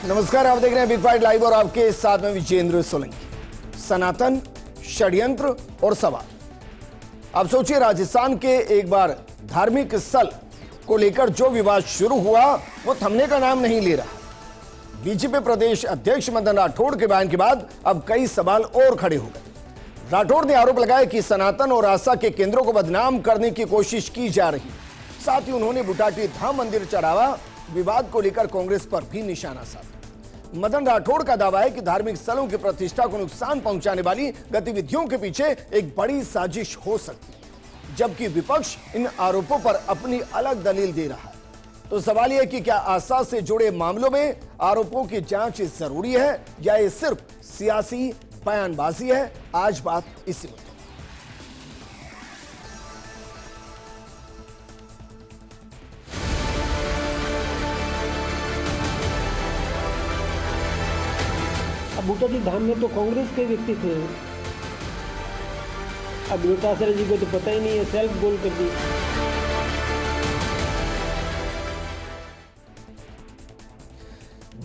नमस्कार, आप देख रहे हैं बिग फाइट लाइव और आपके साथ में विजेंद्र सोलंकी। सनातन, षड्यंत्र और सवाल। अब सोचिए, राजस्थान के एक बार धार्मिक स्थल को लेकर जो विवाद शुरू हुआ वो थमने का नाम नहीं ले रहा। बीजेपी प्रदेश अध्यक्ष मदन राठौड़ के बयान के बाद अब कई सवाल और खड़े हो गए। राठौड़ ने आरोप लगाया कि सनातन और आस्था के केंद्रों को बदनाम करने की कोशिश की जा रही। साथ ही उन्होंने बुटाटी धाम मंदिर चढ़ावा विवाद को लेकर कांग्रेस पर भी निशाना साधा। मदन राठौड़ का दावा है कि धार्मिक स्थलों की प्रतिष्ठा को नुकसान पहुंचाने वाली गतिविधियों के पीछे एक बड़ी साजिश हो सकती है, जबकि विपक्ष इन आरोपों पर अपनी अलग दलील दे रहा है। तो सवाल यह कि क्या आस्था से जुड़े मामलों में आरोपों की जांच जरूरी है या ये सिर्फ सियासी बयानबाजी है? आज बात इसी मुद्दे। अब बुटाटी धाम में तो कांग्रेस के व्यक्ति थे। अब विकास जी को तो पता ही नहीं है, सेल्फ गोल कर दी।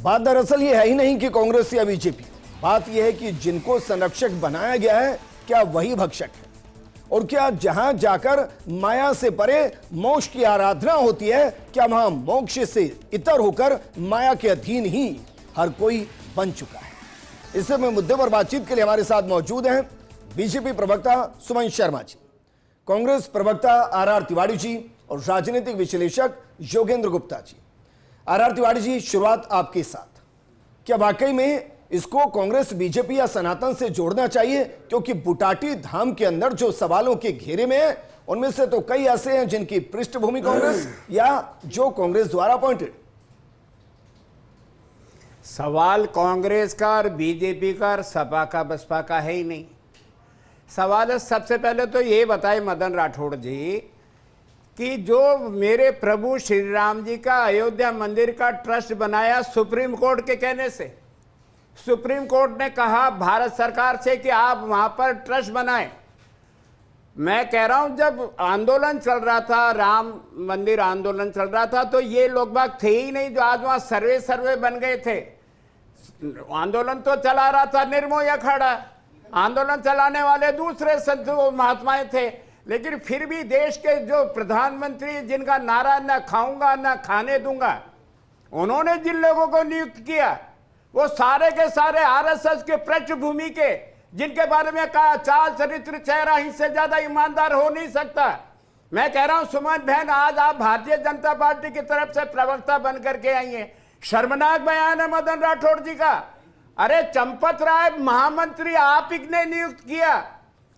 बात दरअसल ये है ही नहीं कि कांग्रेस या बीजेपी, बात यह है कि जिनको संरक्षक बनाया गया है क्या वही भक्षक है, और क्या जहां जाकर माया से परे मोक्ष की आराधना होती है, क्या वहां मोक्ष से इतर होकर माया के अधीन ही हर कोई बन चुका है? इस मुद्दे पर बातचीत के लिए हमारे साथ मौजूद हैं बीजेपी प्रवक्ता सुमन शर्मा जी, कांग्रेस प्रवक्ता आर तिवारी जी और राजनीतिक विश्लेषक योगेंद्र गुप्ता जी। आर तिवारी जी, शुरुआत आपके साथ। क्या वाकई में इसको कांग्रेस, बीजेपी या सनातन से जोड़ना चाहिए? क्योंकि बुटाटी धाम के अंदर जो सवालों के घेरे में है उनमें से तो कई ऐसे हैं जिनकी पृष्ठभूमि कांग्रेस या जो कांग्रेस द्वारा अपॉइंटेड। सवाल कांग्रेस का और बीजेपी का और सपा का बसपा का है ही नहीं। सवाल है, सबसे पहले तो ये बताए मदन राठौड़ जी कि जो मेरे प्रभु श्री राम जी का अयोध्या मंदिर का ट्रस्ट बनाया सुप्रीम कोर्ट के कहने से। सुप्रीम कोर्ट ने कहा भारत सरकार से कि आप वहां पर ट्रस्ट बनाएं। मैं कह रहा हूं, जब आंदोलन चल रहा था, राम मंदिर आंदोलन चल रहा था, तो ये लोग बाग थे ही नहीं जो आज वहां सर्वे बन गए थे। आंदोलन तो चला रहा था निर्मोही अखाड़ा, आंदोलन चलाने वाले दूसरे संत महात्माएं थे, लेकिन फिर भी देश के जो प्रधानमंत्री जिनका नारा न खाऊंगा न खाने दूंगा, उन्होंने जिन लोगों को नियुक्त किया वो सारे के सारे आरएसएस के पृष्ठभूमि के, जिनके बारे में कहा चाल चरित्र चेहरा इनसे ज्यादा ईमानदार हो नहीं सकता। मैं कह रहा हूं सुमन बहन, आज आप भारतीय जनता पार्टी की तरफ से प्रवक्ता बन करके आई हैं। शर्मनाक बयान है मदन राठौड़ जी का। अरे चंपत राय महामंत्री आप ही ने नियुक्त किया,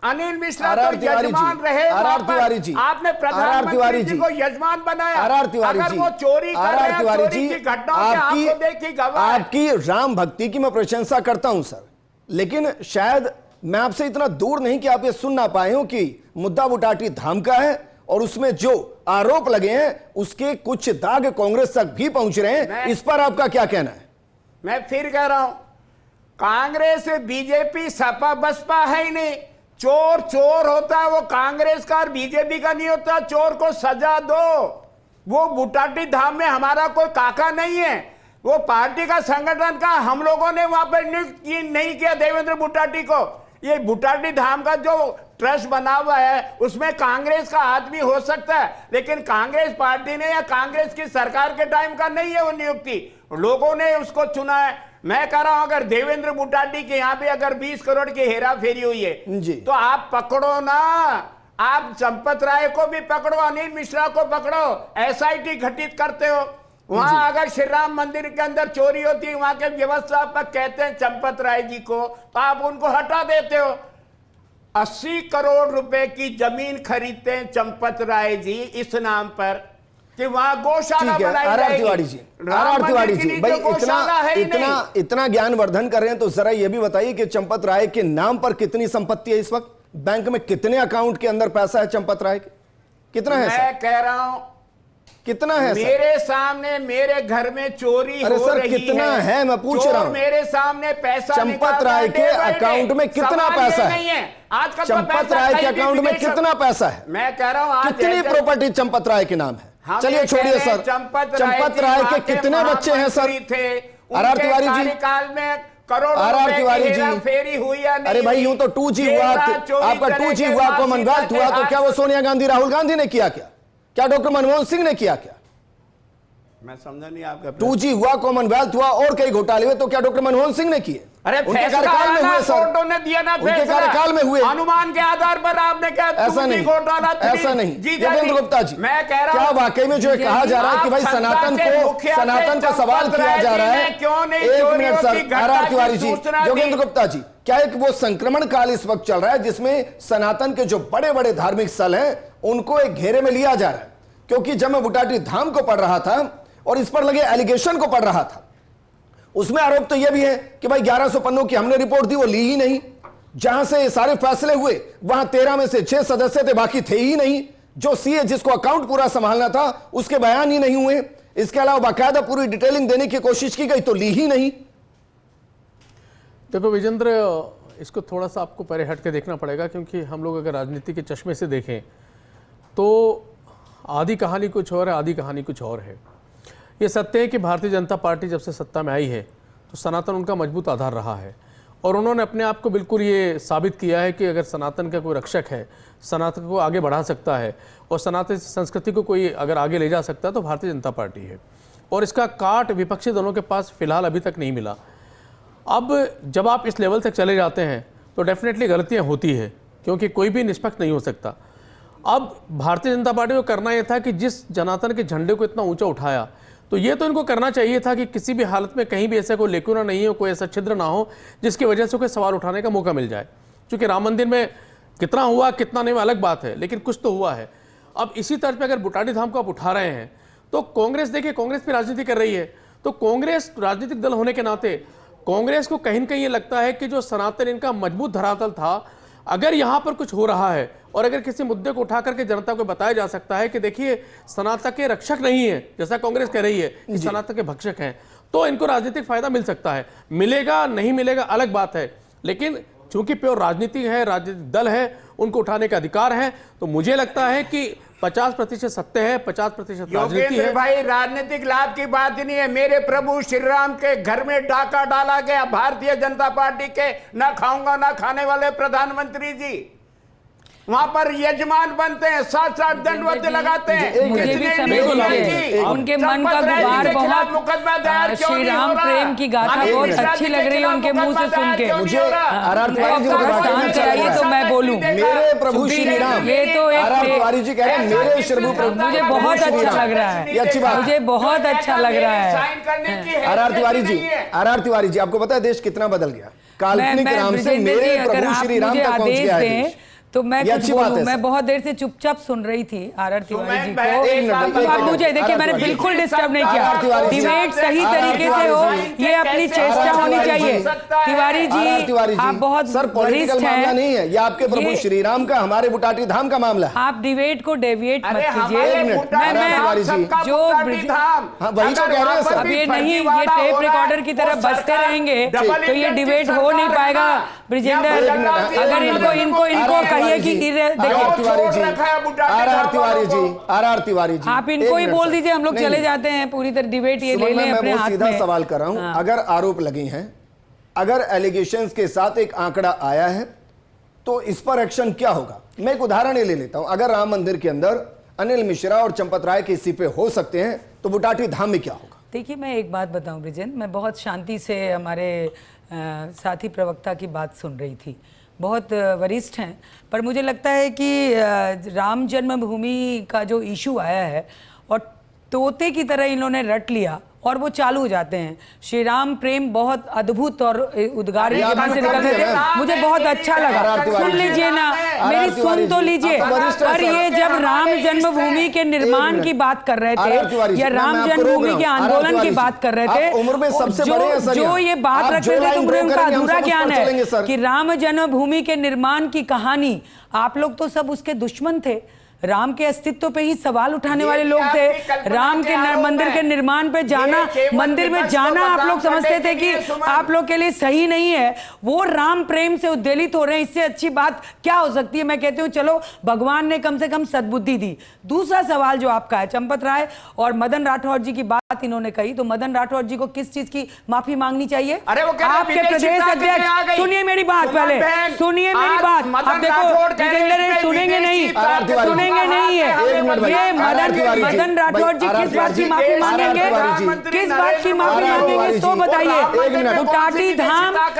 अनिल मिश्रा तो यजमान रहे, आपने प्रधानमंत्री जी को यजमान बनाया। अगर वो चोरी कर रहे हैं, चोरी की घटनाओं के आपको देखी गवाह। आपकी राम भक्ति की मैं प्रशंसा करता हूं सर, लेकिन शायद मैं आपसे इतना दूर नहीं कि आप ये सुन ना पाए हो कि मुद्दा बुटाटी धाम का है और उसमें जो आरोप लगे हैं उसके कुछ दाग कांग्रेस तक भी पहुंच रहे हैं। इस पर आपका क्या कहना है? मैं फिर कह रहा हूं, कांग्रेस, बीजेपी, सपा बसपा है ही नहीं। चोर चोर होता है, वो कांग्रेस का और बीजेपी का नहीं होता। चोर को सजा दो। वो बुटाटी धाम में हमारा कोई काका नहीं है, वो पार्टी का संगठन का, हम लोगों ने वहां पर नियुक्त नहीं किया देवेंद्र बुटाटी को। ये बुटाटी धाम का जो ट्रस्ट बना हुआ है उसमें कांग्रेस का आदमी हो सकता है, लेकिन कांग्रेस पार्टी ने या कांग्रेस की सरकार के टाइम का नहीं है वो नियुक्ति, लोगों ने उसको चुना है। मैं कह रहा हूं, अगर देवेंद्र बुटाटी के यहाँ पे अगर 20 करोड़ की हेरा फेरी हुई है जी, तो आप पकड़ो ना, आप चंपत राय को भी पकड़ो, अनिल मिश्रा को पकड़ो, एसआईटी गठित करते हो। वहां अगर श्री राम मंदिर के अंदर चोरी होती है, वहां के व्यवस्थापक कहते हैं चंपत राय जी को, तो आप उनको हटा देते हो। 80 करोड़ रुपए की जमीन खरीदते हैं चंपत राय जी इस नाम पर कि वहां गौशाला बनाई जाएगी। तिवारी जी, भाई इतना ज्ञानवर्धन कर रहे हैं तो जरा ये भी बताइए कि चंपत राय के नाम पर कितनी संपत्ति है इस वक्त? बैंक में कितने अकाउंट के अंदर पैसा है चंपत राय के? कितना है? मैं कह रहा हूं कितना है? मेरे सामने मेरे घर में चोरी हो रही कितना है मैं पूछ रहा हूं। मेरे सामने पैसा चंपत राय के अकाउंट में कितना पैसा है? आजकल चंपत राय के अकाउंट में कितना पैसा है? मैं कह रहा हूं कितनी प्रॉपर्टी चंपत राय के नाम है? चलिए छोड़िए सर, चंपत राय के कितने बच्चे हैं सर? आर तिवारी जी, कार्यकाल में करोड़ों आर रुपए तिवारी की जी, हेराफेरी हुई या नहीं? अरे भाई यूं तो 2G हुआ, आपका 2G हुआ, कॉमनवेल्थ हुआ, तो क्या वो सोनिया गांधी राहुल गांधी ने किया? क्या डॉक्टर मनमोहन सिंह ने किया? मैं समझा नहीं आपका। 2G हुआ, कॉमनवेल्थ हुआ और कई घोटाले हुए, तो क्या डॉक्टर मनमोहन सिंह ने किए? अरे उनके कार्यकाल में हुए सर, कोर्टों ने दिया ना उनके फैसला। कार्यकाल में हुए। अनुमान के आधार पर आपने क्या ऐसा नहीं, ऐसा नहीं। योगेंद्र गुप्ता जी, मैं कह रहा क्या वाकई में जो कहा जा रहा है कि भाई सनातन को सवाल किया जा रहा है? एक मिनट सर, आर तिवारी जी, योगेंद्र गुप्ता जी, क्या एक वो संक्रमण काल इस वक्त चल रहा है जिसमें सनातन के जो बड़े बड़े धार्मिक स्थल हैं उनको एक घेरे में लिया जा रहा है? क्योंकि जब मैं बुटाटी धाम को पढ़ रहा था और इस पर लगे एलिगेशन को पढ़ रहा था, उसमें आरोप तो यह भी है कि भाई 1100 पन्नों की हमने रिपोर्ट दी, वो ली ही नहीं। जहां से ये सारे फैसले हुए वहां 13 में से 6 सदस्य थे, बाकी थे ही नहीं। जो सीए जिसको अकाउंट पूरा संभालना था उसके बयान ही नहीं हुए। इसके अलावा बाकायदा पूरी डिटेलिंग देने की कोशिश की गई तो ली ही नहीं। देखो विजेंद्र, इसको थोड़ा सा आपको परे हट के देखना पड़ेगा, क्योंकि हम लोग अगर राजनीति के चश्मे से देखें तो आधी कहानी कुछ और है, आधी कहानी कुछ और है। ये सत्य है कि भारतीय जनता पार्टी जब से सत्ता में आई है तो सनातन उनका मजबूत आधार रहा है, और उन्होंने अपने आप को बिल्कुल ये साबित किया है कि अगर सनातन का कोई रक्षक है, सनातन को आगे बढ़ा सकता है और सनातन संस्कृति को कोई अगर आगे ले जा सकता है तो भारतीय जनता पार्टी है। और इसका काट विपक्षी दलों के पास फिलहाल अभी तक नहीं मिला। अब जब आप इस लेवल तक चले जाते हैं तो डेफिनेटली गलतियाँ होती है, क्योंकि कोई भी निष्पक्ष नहीं हो सकता। अब भारतीय जनता पार्टी को करना यह था कि जिस जनातन के झंडे को इतना ऊंचा उठाया, तो ये तो इनको करना चाहिए था कि किसी भी हालत में कहीं भी ऐसा कोई लेकुना नहीं हो, कोई ऐसा छिद्र ना हो जिसकी वजह से कोई सवाल उठाने का मौका मिल जाए। क्योंकि राम मंदिर में कितना हुआ कितना नहीं अलग बात है, लेकिन कुछ तो हुआ है। अब इसी तर्ज पे अगर बुटाटी धाम को आप उठा रहे हैं तो कांग्रेस, देखिए कांग्रेस भी राजनीति कर रही है, तो कांग्रेस राजनीतिक दल होने के नाते कांग्रेस को कहीं न कहीं ये लगता है कि जो सनातन इनका मजबूत धरातल था, अगर यहाँ पर कुछ हो रहा है और अगर किसी मुद्दे को उठा करके जनता को बताया जा सकता है कि देखिए सनातन के रक्षक नहीं है, जैसा कांग्रेस कह रही है कि सनातन के भक्षक हैं, तो इनको राजनीतिक फायदा मिल सकता है। मिलेगा नहीं मिलेगा अलग बात है, लेकिन चूंकि प्योर राजनीति है, राजनीतिक दल है, उनको उठाने का अधिकार है। तो मुझे लगता है कि 50% सत्य है, 50% राजनीति है। भाई राजनीतिक लाभ की बात ही नहीं है। मेरे प्रभु श्री राम के घर में डाका डाला गया भारतीय जनता पार्टी के ना खाऊंगा ना खाने वाले प्रधानमंत्री जी, वहां पर यजमान बनते हैं, 7-7 दंडवत लगाते हैं। मुझे भी समय दीजिए, उनके मन का गुबार बहुत, श्री राम प्रेम की गाथा बहुत अच्छी लग रही है उनके मुंह से सुन के। मुझे आर तिवारी जी को शांत चाहिए तो मैं बोलूं। मेरे प्रभु श्री राम, ये तो आर तिवारी जी कह रहे हैं मेरे प्रभु प्रभु, मुझे बहुत अच्छा लग रहा है, ये अच्छी बात, मुझे बहुत अच्छा लग रहा है। आर तिवारी जी, आर तिवारी जी, आपको पता है देश कितना बदल गया काल्पनिक राम से मेरे प्रभु श्री राम तक पहुंच गया है। तो मैं कुछ बोलूं, मैं बहुत देर से चुपचाप सुन रही थी आर तिवारी जी को। अब मुझे देखिए, मैंने बिल्कुल डिस्टर्ब नहीं किया। डिबेट सही तरीके से हो, ये अपनी चेष्टा होनी चाहिए। तिवारी जी आप बहुत पॉलिटिकल मामला नहीं है, ये आपके प्रभु श्री राम का, हमारे बुटाटी धाम का मामला है। आप डिबेट को डेविएट मत कीजिए। जो वही तो कह रहे हैं सर, अब ये नहीं, ये टेप रिकॉर्डर की तरह बजते रहेंगे तो ये डिबेट हो नहीं पाएगा। ब्रिजेंद्र, अगर इनको कहिए कि आर तिवारी जी, आप इनको ही बोल दीजिए, हम लोग चले जाते हैं पूरी तरह डिबेट ये ले लें अपने हाथ में। सीधा सवाल कर रहा हूं, अगर आरोप लगे हैं, अगर एलिगेशंस के साथ एक आंकड़ा आया है तो इस पर एक्शन क्या होगा? मैं एक उदाहरण ले लेता हूं। अगर राम मंदिर के अंदर अनिल मिश्रा और चंपत राय के इस्तीफे हो सकते हैं तो बुटाटी धाम में क्या होगा? देखिए, मैं एक बात बताऊं ब्रिजेंद्र, मैं बहुत शांति से हमारे साथी प्रवक्ता की बात सुन रही थी, बहुत वरिष्ठ हैं, पर मुझे लगता है कि राम जन्मभूमि का जो इशू आया है और तोते की तरह इन्होंने रट लिया और वो चालू हो जाते हैं। श्री राम प्रेम बहुत अद्भुत और उद्गार से निकलते थे, मुझे बहुत अच्छा लगा। सुन लीजिए ना, मेरी सुन तो लीजिए। और ये जब राम जन्मभूमि के निर्माण की बात कर रहे थे या राम जन्मभूमि के आंदोलन की बात कर रहे थे, जो ये बात रख रहे थे, तो उनका अधूरा ज्ञान है कि राम जन्मभूमि के निर्माण की कहानी, आप लोग तो सब उसके दुश्मन थे। राम के अस्तित्व पे ही सवाल उठाने वाले लोग थे। राम के मंदिर के निर्माण पे जाना, मंदिर में जाना आप लोग समझते थे कि आप लोग के लिए सही नहीं है। वो राम प्रेम से उद्वेलित हो रहे हैं, इससे अच्छी बात क्या हो सकती है? मैं कहती हूँ चलो, भगवान ने कम से कम सद्बुद्धि दी। दूसरा सवाल जो आपका है, चंपत राय और मदन राठौर जी की बात बात इन्होंने कही तो मदन राठौर जी को किस चीज की माफी मांगनी चाहिए? अरे वो कह रहे आपके विदेशी प्रदेश ताकतें आ अध्यक्ष, गई। सुनिए मेरी बात सुमन पहले, बहन, सुनिए मेरी आज बात। मदन अब देखो राठौर कह रहे विजेंद्र हैं सुनेंगे विदेशी नहीं, ताकतें सुनेंगे नहीं है। एक मिनट भाई, ये मदन राठौर जी किस बात की माफी मांगेंगे? किस बात की माफी मांगेंगे तो बताइए।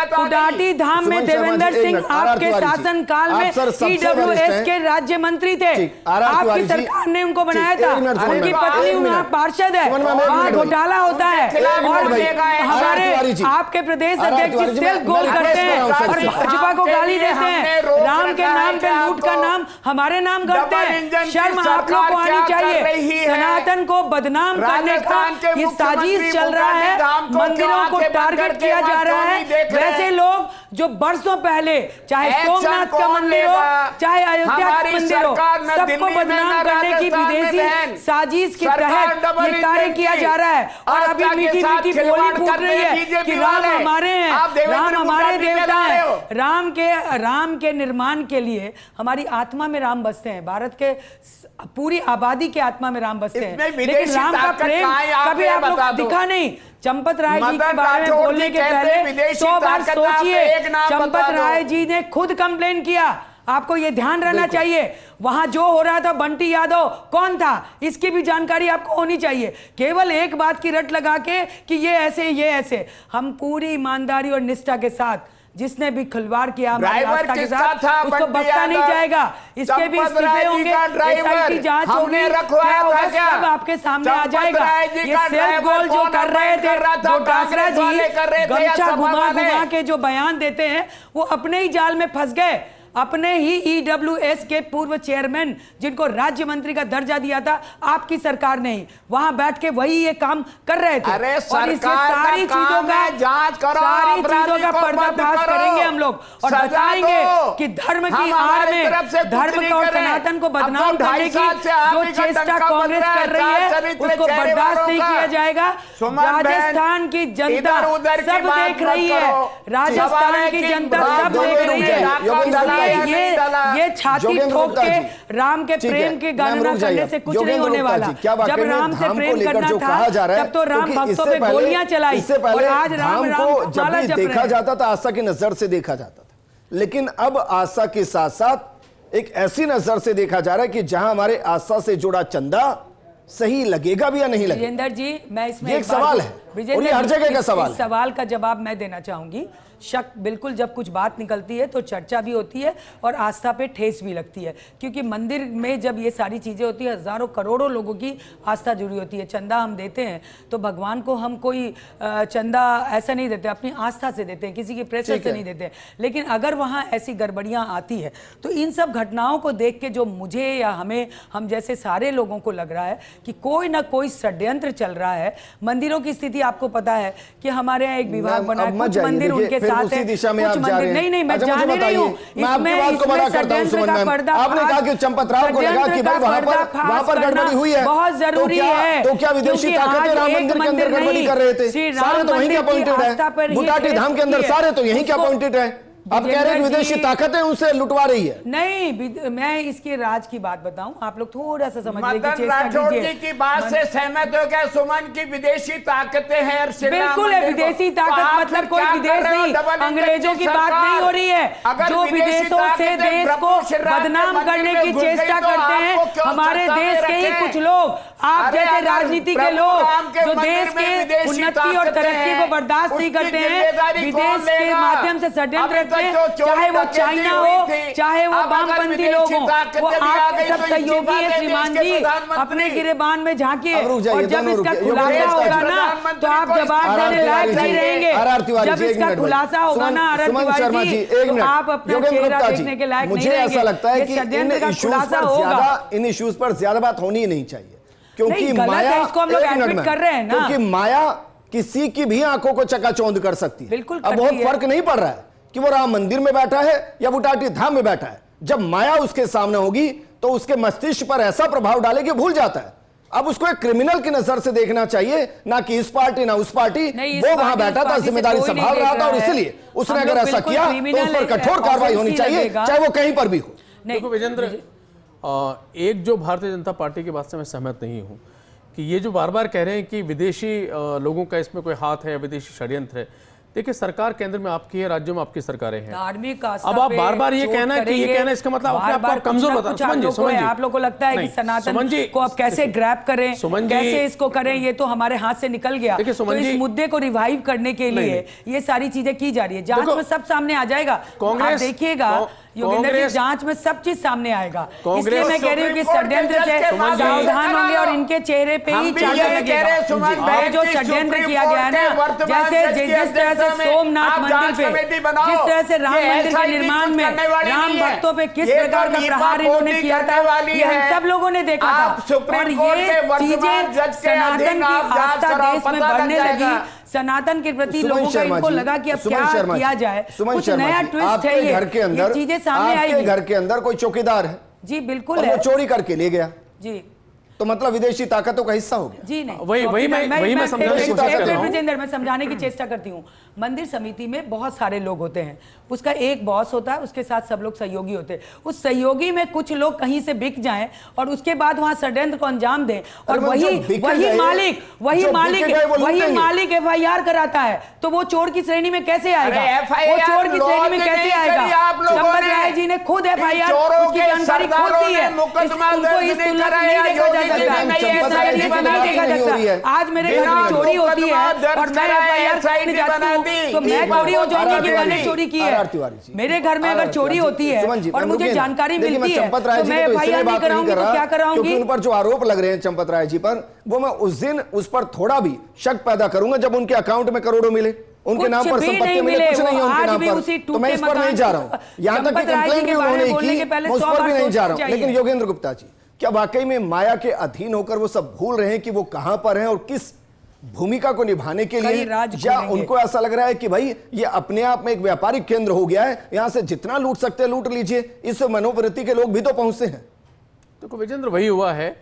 कुटाटी धाम में देवेंद्र सिंह आपके शासनकाल में ईडब्ल्यूएस के राज्य मंत्री थे, आपकी सरकार ने उनको बनाया था, उनकी पत्नी वहाँ पार्षद है, वहाँ घोटाला होता है और हमारे आपके प्रदेश अध्यक्ष सेल्फ गोल करते हैं और भाजपा को गाली देते हैं, राम के नाम पे लूट का नाम हमारे नाम करते हैं। शर्म आप लोग को आनी चाहिए। सनातन को बदनाम करने का ये साजिश चल रहा है, मंदिरों को टारगेट किया जा रहा है। वैसे लोग जो बरसों पहले चाहे सोमनाथ का मंदिर हो चाहे अयोध्या का मंदिर हो, सबको बदनाम करने की विदेशी साजिश के तहत ये कार्य किया जा रहा है। और अभी मीठी मीठी बोली फूट रही है कि राम हमारे हैं, राम हमारे देवता हैं। राम के निर्माण के लिए हमारी आत्मा में राम बसते हैं, भारत के पूरी आबादी के आत्मा में राम बसते हैं, लेकिन राम का प्रेम कभी आप लोग दिखा नहीं। चंपत राय जी के बारे में बोलने के पहले 100 बार सोचिए। चंपत राय जी ने खुद कंप्लेन किया, आपको यह ध्यान रहना चाहिए। वहां जो हो रहा था, बंटी यादव कौन था इसकी भी जानकारी आपको होनी चाहिए। केवल एक बात की रट लगा के कि ये ऐसे, हम पूरी ईमानदारी और निष्ठा के साथ जिसने भी खिलवाड़ किया हमारी आस्था के साथ उसको बख्शा नहीं जाएगा। इसके भी इस्तीफे होंगे, एसआईटी जांच होगी, क्या होगा सब आपके सामने आ जाएगा। ये सेल्फ गोल जो कर रहे थे डोटासरा जी, गमछा घुमा घुमा के जो बयान देते हैं वो अपने ही जाल में फंस गए। अपने ही ईडब्ल्यूएस के पूर्व चेयरमैन जिनको राज्य मंत्री का दर्जा दिया था आपकी सरकार ने ही, वहां बैठ के वही ये काम कर रहे थे। अरे और इससे सारी चीजों का जांच करो, सारी चीजों का पर्दाफाश करेंगे हम लोग और बताएंगे कि धर्म की आड़ में धर्म और सनातन को बदनाम करने की जो चेष्टा कांग्रेस कर रही है उसको बर्दाश्त नहीं किया जाएगा। राजस्थान की जनता सब देख रही है, राजस्थान की जनता सब देख रही है। ये छाती ठोक के राम के प्रेम की गणना करने से कुछ नहीं होने वाला। जब राम से प्रेम करना था तब तो राम भक्तों पे गोलियां चलाई और आज राम को जब भी देखा जाता था आस्था की नजर से देखा जाता था, लेकिन अब आस्था के साथ साथ एक ऐसी नजर से देखा जा रहा है कि जहां हमारे आस्था से जुड़ा चंदा सही लगेगा भी या नहीं लगेगा। विजेंद्र जी, मैं इसमें एक सवाल है और ये हर जगह का सवाल है। सवाल का जवाब मैं देना चाहूंगी। शक बिल्कुल, जब कुछ बात निकलती है तो चर्चा भी होती है और आस्था पे ठेस भी लगती है, क्योंकि मंदिर में जब ये सारी चीज़ें होती है हज़ारों करोड़ों लोगों की आस्था जुड़ी होती है। चंदा हम देते हैं तो भगवान को हम कोई चंदा ऐसा नहीं देते, अपनी आस्था से देते हैं, किसी की प्रेशर से नहीं देते। लेकिन अगर वहाँ ऐसी गड़बड़ियाँ आती है तो इन सब घटनाओं को देख के जो मुझे या हम जैसे सारे लोगों को लग रहा है कि कोई ना कोई षड्यंत्र चल रहा है। मंदिरों की स्थिति आपको पता है कि हमारे यहाँ एक विभाग बना है, कुछ मंदिर उनके साथ है, दिशा में आप कुछ जा रहे मंदिर नहीं, मैं जाने नहीं हूँ। मैं आपकी बात को बड़ा करता हूं सुमन मैम। आपने कहा कि चंपत राव को लगा कि भाई वहां पर गड़बड़ी हुई है, बहुत जरूरी है। तो क्या विदेशी ताकतें राम मंदिर के अंदर गड़बड़ी कर रहे थे? सारे तो वहीं के अपॉइंटेड है, बुटाटी धाम के अंदर सारे तो यहीं के अपॉइंटेड है। आप कह रहे हैं विदेशी ताकतें उनसे लुटवा रही है। नहीं, मैं इसके राज की बात बताऊं, आप लोग थोड़ा सा समझने की मदन चेष्टा राठौर जी कीजिए। की बात से सहमत हो क्या सुमन की विदेशी ताकतें हैं? बिल्कुल है, विदेशी ताकत मतलब कोई विदेश नहीं, अंग्रेजों की बात नहीं हो रही है। जो विदेशों से देश को बदनाम करने की चेष्टा करते हैं हमारे देश के ही कुछ लोग, आप जैसे राजनीति के लोग जो देश के उन्नति और तरक्की को बर्दाश्त नहीं करते हैं, विदेश के माध्यम से षड्यंत्र रखते हैं, चाहे वो चाइना हो चाहे वो वामपंथी लोग हो, वो आपके सब सहयोगी है। श्रीमान जी अपने गिरेबान में झांकिए और जब इसका खुलासा होगा ना तो आप जवाब देने लायक नहीं रहेंगे। जब इसका खुलासा होगा ना शर्मा जी, एक मिनट, आप अपना चेहरा देखने के लायक नहीं रहेंगे। मुझे ऐसा लगता है कि इन इश्यूज पर ज्यादा बात होनी ही नहीं चाहिए, क्योंकि माया इसको हम लोग एडमिट कर रहे हैं ना, क्योंकि माया किसी की भी आंखों को चकाचौंध कर सकती है। बिल्कुल अब बहुत फर्क नहीं पड़ रहा है कि वो राम मंदिर में बैठा है या बुटाटी धाम में बैठा है। जब माया उसके सामने होगी तो उसके मस्तिष्क पर ऐसा प्रभाव डाले कि भूल जाता है। अब उसको एक क्रिमिनल की नजर से देखना चाहिए, ना कि इस पार्टी ना उस पार्टी। वो वहां बैठा था, जिम्मेदारी संभाल रहा था और इसलिए उसने अगर ऐसा किया तो उस पर कठोर कार्रवाई होनी चाहिए, चाहे वो कहीं पर भी हो। देखो विजेंद्र, एक जो भारतीय जनता पार्टी की बात से मैं सहमत नहीं हूं कि ये जो बार बार कह रहे हैं कि विदेशी लोगों का इसमें कोई हाथ है, विदेशी षड्यंत्र है, देखिए सरकार केंद्र में आपकी है, राज्यों में आपकी सरकारें हैं। धार्मिक आस्था अब आप पे बार बार ये चोट कहना है कि ये करेंगे, कहना इसका मतलब अपने आप को बार-बार आप कमजोर कुछ ना बता। कुछ सुमन जी, आप लोगों को लगता है कि नहीं, सनातन सुमन जी, को आप कैसे ग्रैब करें, सुमन जी, कैसे इसको करें, ये तो हमारे हाथ से निकल गया। देखिए तो सुमन इस जी, मुद्दे को रिवाइव करने के लिए ये सारी चीजें की जा रही है। जांच में सब सामने आ जाएगा, आप देखिएगा योगेंद्र जी, जांच में सब चीज सामने आएगा। इसलिए मैं कह रही हूँ कि षड्यंत्र से सावधान होंगे और इनके चेहरे पे ही चाटा लगेगा। और जो षड्यंत्र किया गया है ना, जैसे जिस तरह से सोमनाथ मंदिर पे, जिस तरह से राम मंदिर के निर्माण में राम भक्तों पे किस प्रकार का प्रहार इन्होंने किया था, ये हम सब लोगों ने देखा था। और ये चीजें सनातन की आस्था देश में बढ़ने लगी। सनातन के प्रति लोगों का इनको लगा कि अब क्या किया जाए, कुछ नया ट्विस्ट है। ये चीजें सामने आएगी। घर के अंदर कोई चौकीदार है जी, बिल्कुल और है, वो चोरी करके ले गया जी, तो मतलब विदेशी ताकतों का हिस्सा हो गया। जी नहीं, वही मैं समझाने की कोशिश कर रहा हूं। विजेंद्र, मैं समझाने की चेष्टा करती हूँ। मंदिर समिति में बहुत सारे लोग होते हैं, उसका एक बॉस होता है, उसके साथ सब लोग सहयोगी होते हैं। उस सहयोगी में कुछ लोग कहीं से बिक जाएं और उसके बाद वहां षड्यंत्र को अंजाम दें और वही मालिक FIR कराता है, तो वो चोर की श्रेणी में कैसे आएगा? वो चोर की श्रेणी में कैसे आएगा? चंपत राय जी ने खुद FIR उसकी जानकारी खुद दी है। उनको इस तुलना से नहीं देखा जा सकता, इस नजरिए से नहीं देखा जा सकता। आज मेरे घर में चोरी होती है और मैं FIR करने जाती हूँ तो मैं चोरी हो जाऊंगी कि मैंने चोरी की है? मेरे घर में अगर चोरी होती है और मुझे जानकारी मिलती है तो मैं FIR नहीं कराऊंगी तो क्या कराऊंगी? उन पर जो आरोप लग रहे हैं चंपत राय जी पर, वो मैं उस दिन उस पर थोड़ा भी शक पैदा करूंगा जब उनके अकाउंट में करोड़ों मिले, उनके नाम पर संपत्ति मिले, कुछ नहीं है उनके नाम पर, तो मैं इस पर नहीं जा रहा हूं। यहां तक कि कंप्लेंट भी उन्होंने की, मैं उस पर भी नहीं जा रहा हूं। लेकिन योगेंद्र गुप्ता जी, क्या वाकई में माया के अधीन होकर वो सब भूल रहे हैं कि वो कहां पर हैं और किस भूमिका को निभाने के लिए, या उनको ऐसा लग रहा है कि भाई ये अपने आप में एक व्यापारिक केंद्र हो गया है, यहां से जितना लूट सकते हैं लूट लीजिए? इस मनोवृत्ति के लोग भी तो पहुंचते हैं। तो विजेंद्र, वही हुआ है।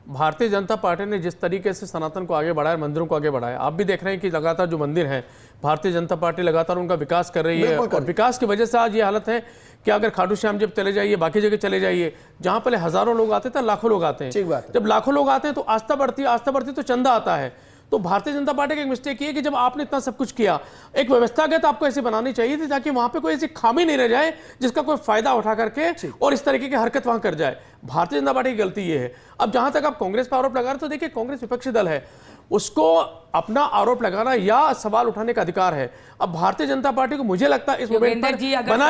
भारतीय जनता पार्टी ने जिस तरीके से सनातन को आगे बढ़ाया, मंदिरों को आगे बढ़ाया, आप भी देख रहे हैं कि लगातार जो मंदिर हैं भारतीय जनता पार्टी लगातार उनका विकास कर रही है और विकास की वजह से आज ये हालत है कि अगर खाटू श्याम जब चले जाइए, बाकी जगह चले जाइए, जहां पहले हजारों लोग आते थे लाखों लोग आते हैं। जब लाखों लोग आते हैं तो आस्था बढ़ती तो चंदा आता है। तो भारतीय जनता पार्टी की एक मिस्टेक ये है कि जब आपने इतना सब कुछ किया, एक व्यवस्थागत आपको ऐसी बनानी चाहिए थी ताकि वहां पे कोई ऐसी खामी नहीं रह जाए जिसका कोई फायदा उठा करके और इस तरीके की हरकत वहां कर जाए। भारतीय जनता पार्टी की गलती ये है। अब जहां तक आप कांग्रेस पर आरोप लगा रहे, तो देखिए कांग्रेस विपक्षी दल है, उसको अपना आरोप लगाना या सवाल उठाने का अधिकार है। अब भारतीय जनता पार्टी को मुझे लगता है इस मोमेंट पर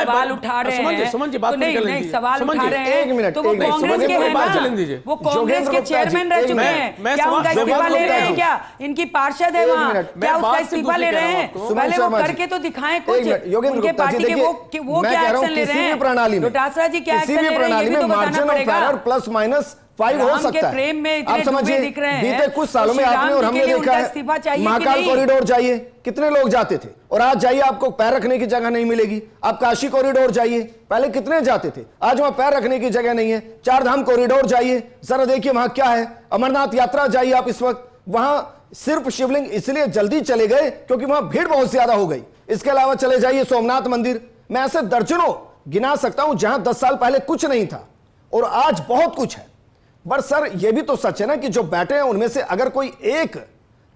सवाल उठा रहे हैं, सुमन जी बात नहीं सवाल उठा रहे हैं, एक मिनट, तो वो कांग्रेस के हैं बात चलने ना, दीजिए। वो कांग्रेस के चेयरमैन रह चुके हैं, क्या उनका इस्तीफा ले रहे हैं? क्या इनकी पार्षद है वहाँ, क्या उसका इस्तीफा ले रहे हैं? पहले वो करके तो दिखाएं कुछ, उनके पार्टी के वो क्या एक्शन ले रहे हैं? डोटासरा जी क्या एक्शन ले रहे हैं, ये भी तो बताना पड़ेगा। प्लस माइनस 5 हो सकता है। प्रेम में आप समझिए, बीते कुछ सालों में आपने और हमने देखा है महाकाल कॉरिडोर जाइए, कितने लोग जाते थे, और आज जाइए आपको पैर रखने की जगह नहीं मिलेगी। आप काशी कॉरिडोर जाइए, पहले कितने जाते थे, आज वहां पैर रखने की जगह नहीं है। चार धाम कॉरिडोर जाइए, जरा देखिए वहां क्या है। अमरनाथ यात्रा जाइए आप, इस वक्त वहां सिर्फ शिवलिंग इसलिए जल्दी चले गए क्योंकि वहां भीड़ बहुत ज्यादा हो गई। इसके अलावा चले जाइए सोमनाथ मंदिर, मैं ऐसे दर्जनों गिना सकता हूं जहां 10 साल पहले कुछ नहीं था और आज बहुत कुछ है। पर सर ये भी तो सच है ना कि जो बैठे हैं उनमें से अगर कोई एक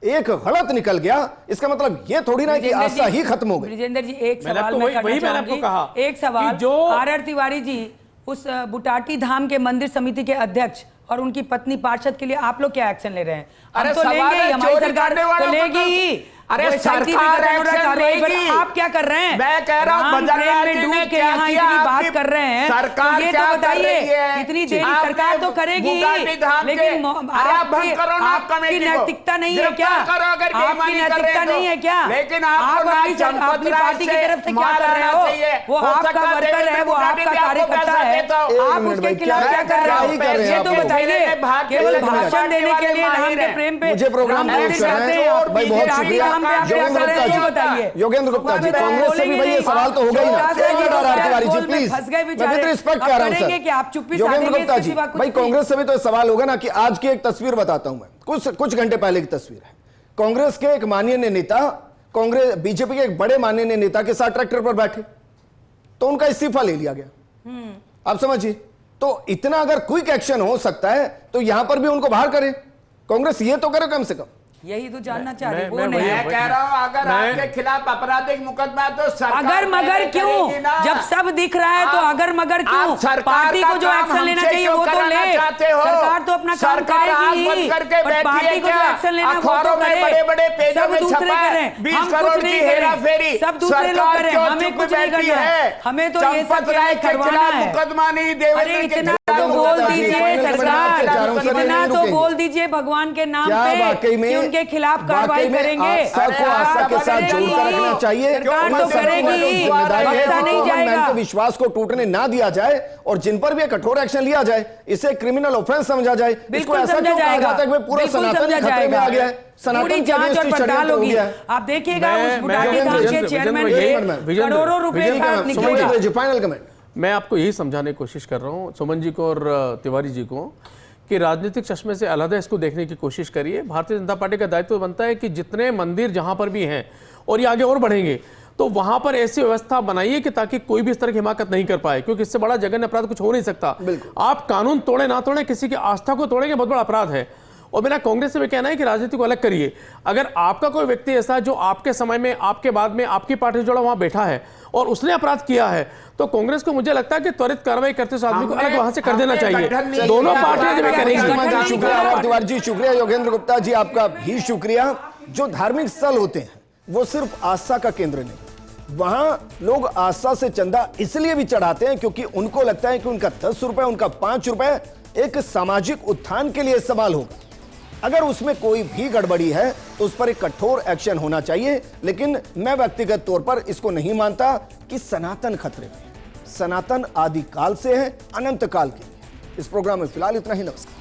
गलत निकल गया, इसका मतलब ये थोड़ी ना कि आस्था ही खत्म हो गई। ब्रिजेंद्र जी, एक सवाल मैं करना चाहूंगी, एक सवाल जो RR तिवारी जी उस बुटाटी धाम के मंदिर समिति के अध्यक्ष और उनकी पत्नी पार्षद के लिए आप लोग क्या एक्शन ले रहे हैं? हम तो लेंगे ही, हमारी सरकार तो लेगी ही। अरे सरकार एक्शन लेगी, आप क्या कर रहे हैं? मैं कह रहा हूं प्रेम में डूब के यहाँ इतनी बात कर रहे हैं, सरकार ये तो बताइए, इतनी देरी सरकार तो करेगी ही, लेकिन आपकी नैतिकता नहीं है क्या? आपकी नैतिकता नहीं है क्या? लेकिन आप अपनी पार्टी की तरफ से क्या कर रहे हो? वो आपका वर्कर है, वो आपका कार्यकर्ता है, आप उसके खिलाफ क्या कर रहे हो? ये तो बताइए। केवल भाषण देने के लिए राम के प्रेम पे मुझे प्रोग्राम भाई बहुत शुक्रिया योगेंद्र गुप्ता जी। कांग्रेस से भी भाई ये सवाल तो होगा ही ना। जी प्लीज, मैं विद रिस्पेक्ट कह रहा हूं सर। योगेंद्र गुप्ता जी, भाई कांग्रेस से भी तो सवाल होगा ना कि आज की एक तस्वीर बताता हूं मैं, कुछ घंटे पहले की तस्वीर है। कांग्रेस के एक माननीय नेता कांग्रेस बीजेपी के एक बड़े माननीय नेता के साथ ट्रैक्टर पर बैठे तो उनका इस्तीफा ले लिया गया। आप समझिए, तो इतना अगर क्विक एक्शन हो सकता है तो यहां पर भी उनको बाहर करें। कांग्रेस ये तो करे कम से कम। यही तो जानना चाह रही, वो मैं नहीं। मैं कह रहा हूं अगर आपके खिलाफ आपराधिक मुकदमा है तो सरकार अगर मगर पहले क्यों, करेगी ना। जब सब दिख रहा है तो आप- अगर मगर आप क्यों, सरकार पार्टी का को जो काम एक्शन लेना हमसे चाहिए क्यों वो तो कराना ले। चाहते हो? सरकार तो अपना काम सरकार आंख करेगी बंद ही, करके पर बैठी पार्टी है को जो क्या? एक्शन लेना वो तो अखबारों में करे। बड़े-बड़े पेजों सब में दूसरे छपा है, करें, 20 हम करोड़ कुछ की नहीं करें। हेराफेरी। सब दूसरे लोग सरकार करें, क्यों हमें चुप कुछ नहीं बैठी करना है? है। हमें तो ये सब चंपत राय के करवाना खिलाफ है। मुकदमा नहीं, अरे देवेंद्र के इतना खिलाफ तो बोल मुकदमा नहीं। दीजिए फाइनल कमेंट आपसे चाह रहा हूं, सरकार, सर, ये इतना नहीं तो रुकेंगे। बोल दीजिए भगवान के नाम क्या पे वाकई में कि उनके खिलाफ कार्रवाई वाकई में करेंगे। आस्था को आस्था के साथ जोड़कर रखना चाहिए। सरकार और तो सबकी करेगी जो ही, जिम्मेदारी है बख्शा कि नहीं कॉमन मैन जाएगा। के विश्वास को टूटने ना दिया जाए और जिन पर भी कठोर एक्शन लिया जाए इसे क्रिमिनल ऑफेंस समझा जाए। इसको बिल्कुल ऐसा समझा क्यों कहा जाएगा, जाता है कि पूरा बिल्कुल सनातन समझा खतरे में जाएगा। आ गया है, पूरी सनातन के जांच अगेंस्ट और ही पड़ताल षड्यंत्र हो होगी। गया है। आप देखिएगा मैं- उस बुढ़ापे मैं- गांव के विजेंद्र- चेयरमैन विजेंद्र- के विजेंद्र- करोड़ों रुपए विजेंद्र- का सुमन निकलेगा। जी फाइनल कमेंट। मैं आपको यही समझाने की कोशिश कर रहा हूँ सुमन जी को और तिवारी जी को कि राजनीतिक चश्मे से अलग इसको देखने की कोशिश करिए। भारतीय जनता पार्टी का दायित्व बनता है कि जितने मंदिर जहां पर भी हैं और ये आगे और बढ़ेंगे तो वहां पर ऐसी व्यवस्था बनाइए कि ताकि कोई भी इस तरह की हिमाकत नहीं कर पाए, क्योंकि इससे बड़ा जघन्य अपराध कुछ हो नहीं सकता। आप कानून तोड़े ना तोड़े, किसी की आस्था को तोड़ेंगे बहुत बड़ा अपराध है। और मेरा कांग्रेस से भी कहना है कि राजनीति को अलग करिए। अगर आपका कोई व्यक्ति ऐसा है जो आपके समय में, आपके बाद में आपकी पार्टी से जुड़ा वहां बैठा है और उसने अपराध किया है तो कांग्रेस को मुझे लगता है कि त्वरित कार्रवाई करते उस आदमी को अलग वहां से कर देना चाहिए। दोनों पार्टियां जब करेंगी। शुक्रिया आभार तिवारी जी, शुक्रिया योगेंद्र गुप्ता जी, आपका भी शुक्रिया। जो धार्मिक स्थल होते हैं वो सिर्फ आस्था का केंद्र नहीं, वहां लोग आस्था से चंदा इसलिए भी चढ़ाते हैं क्योंकि उनको लगता है कि उनका 10 रुपए, उनका 5 रुपए एक सामाजिक उत्थान के लिए इस्तेमाल होगा। अगर उसमें कोई भी गड़बड़ी है तो उस पर एक कठोर एक्शन होना चाहिए। लेकिन मैं व्यक्तिगत तौर पर इसको नहीं मानता कि सनातन खतरे में। सनातन आदि काल से है, अनंत काल के लिए। इस प्रोग्राम में फिलहाल इतना ही। नमस्कार।